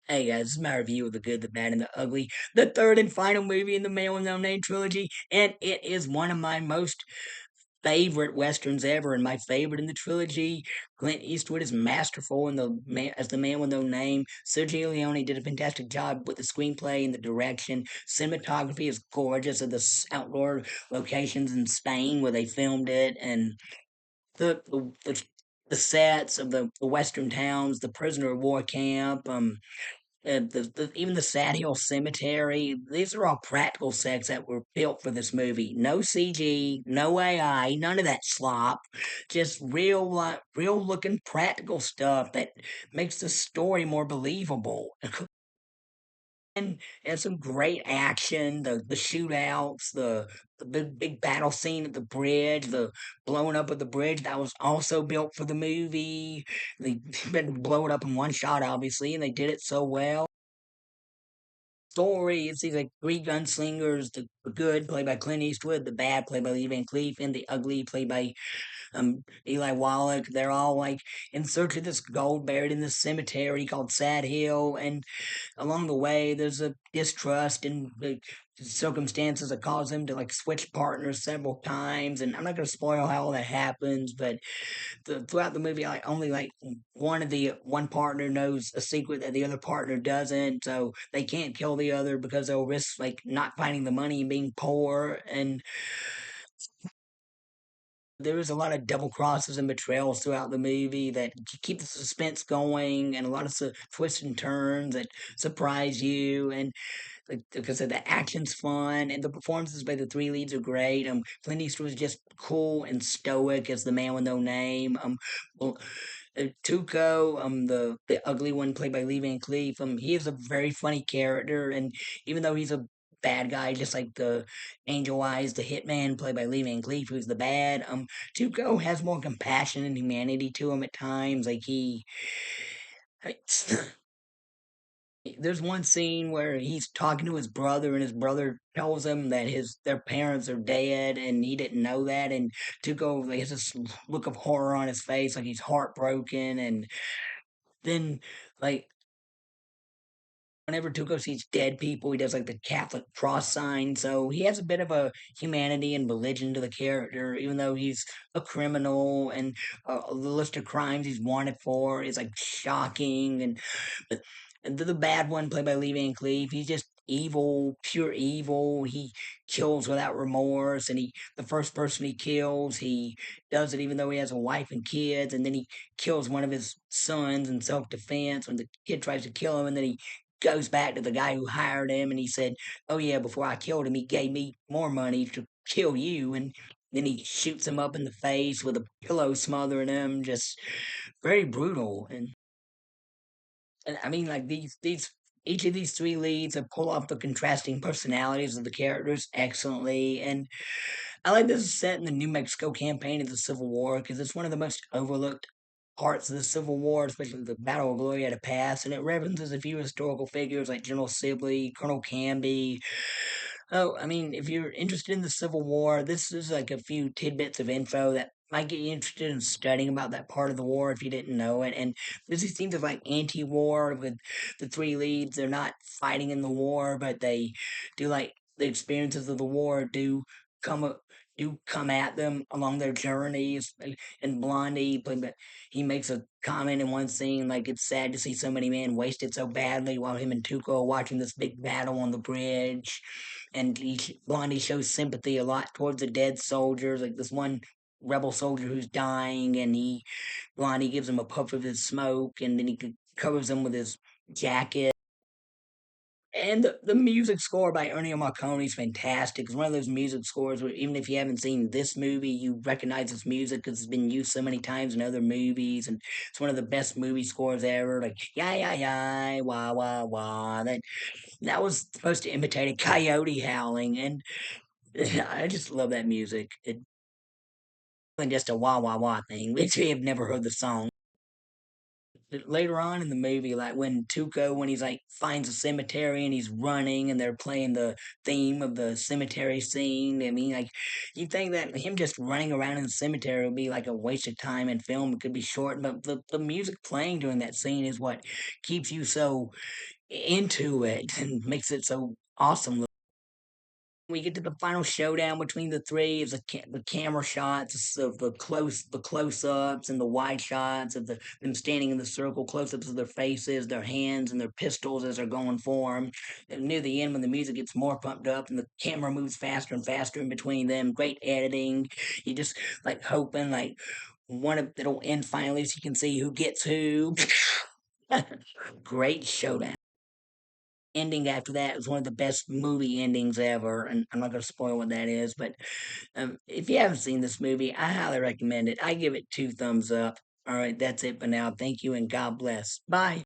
Hey guys, this is my review of The Good, the Bad, and the Ugly, the third and final movie in the Male and No Name trilogy, and it is one of my most favorite westerns ever, and my favorite in the trilogy. Clint Eastwood is masterful in as the man with no name. Sergio Leone did a fantastic job with the screenplay and the direction. Cinematography is gorgeous of the outdoor locations in Spain where they filmed it, and the the, the the sets of the western towns, the prisoner of war camp, even the Sad Hill Cemetery, these are all practical sets that were built for this movie. No CG, no AI, none of that slop. Just real, like, real looking practical stuff that makes the story more believable. And some great action, the shootouts, the big battle scene at the bridge, the blowing up of the bridge that was also built for the movie. They didn't blow it up in one shot, obviously, and they did it so well. Story. It's these like three gunslingers: the good played by Clint Eastwood, the bad played by Lee Van Cleef, and the ugly played by Eli Wallach. They're all like in search of this gold buried in this cemetery called Sad Hill, and along the way there's a distrust and circumstances that cause them to like switch partners several times. And I'm not going to spoil how all that happens, but throughout the movie, like only like one partner knows a secret that the other partner doesn't, so they can't kill the other because they'll risk like not finding the money and being poor. And there is a lot of double crosses and betrayals throughout the movie that keep the suspense going, and a lot of twists and turns that surprise you. And like I said, the action's fun, and the performances by the three leads are great. Clint Eastwood was just cool and stoic as the man with no name. Well, Tuco, the ugly one played by Lee Van Cleef, he is a very funny character, and even though he's a bad guy, just like the Angel Eyes, the hitman played by Lee Van Cleef, who's the bad. Tuco has more compassion and humanity to him at times. Like there's one scene where he's talking to his brother, and his brother tells him that their parents are dead, and he didn't know that. And Tuco like, has this look of horror on his face, like he's heartbroken. And then, like, whenever Tuco sees dead people, he does like the Catholic cross sign. So he has a bit of a humanity and religion to the character, even though he's a criminal, and the list of crimes he's wanted for is like shocking. But the bad one, played by Lee Van Cleef, he's just evil, pure evil. He kills without remorse, and the first person he kills, he does it even though he has a wife and kids, and then he kills one of his sons in self defense when the kid tries to kill him, and then he goes back to the guy who hired him, and he said, "Oh yeah, before I killed him, he gave me more money to kill you." And then he shoots him up in the face with a pillow smothering him, just very brutal. And I mean, like each of these three leads have pull off the contrasting personalities of the characters excellently. And I like this is set in the New Mexico campaign of the Civil War because it's one of the most overlooked parts of the Civil War, especially the Battle of Glorieta Pass, and it references a few historical figures like General Sibley, Colonel Canby. Oh, I mean, if you're interested in the Civil War, this is like a few tidbits of info that might get you interested in studying about that part of the war if you didn't know it. And this seems like anti-war with the three leads. They're not fighting in the war, but they do like the experiences of the war come up do come at them along their journeys. And Blondie, but he makes a comment in one scene like it's sad to see so many men wasted so badly while him and Tuco are watching this big battle on the bridge. And Blondie shows sympathy a lot towards the dead soldiers, like this one rebel soldier who's dying, and Blondie gives him a puff of his smoke, and then he covers him with his jacket. And the music score by Ennio Morricone is fantastic. It's one of those music scores where even if you haven't seen this movie, you recognize this music because it's been used so many times in other movies, and it's one of the best movie scores ever. Like yeah yeah yeah, wah wah wah. That was supposed to imitate a coyote howling, and I just love that music. It wasn't just a wah wah wah thing, which we have never heard the song. later on in the movie, like when Tuco, when he's like finds a cemetery and he's running and they're playing the theme of the cemetery scene. I mean, like you think that him just running around in the cemetery would be like a waste of time in film. It could be short, but the music playing during that scene is what keeps you so into it and makes it so awesome. We get to the final showdown between the three, is the camera shots of the close ups and the wide shots of them standing in the circle, close ups of their faces, their hands, and their pistols as they're going for them. And near the end, when the music gets more pumped up and the camera moves faster and faster in between them, great editing. You just like hoping like one of it'll end finally so you can see who gets who. Great showdown. Ending after that was one of the best movie endings ever, and I'm not going to spoil what that is, but if you haven't seen this movie, I highly recommend it. I give it 2 thumbs up. All right, that's it for now. Thank you and God bless. Bye.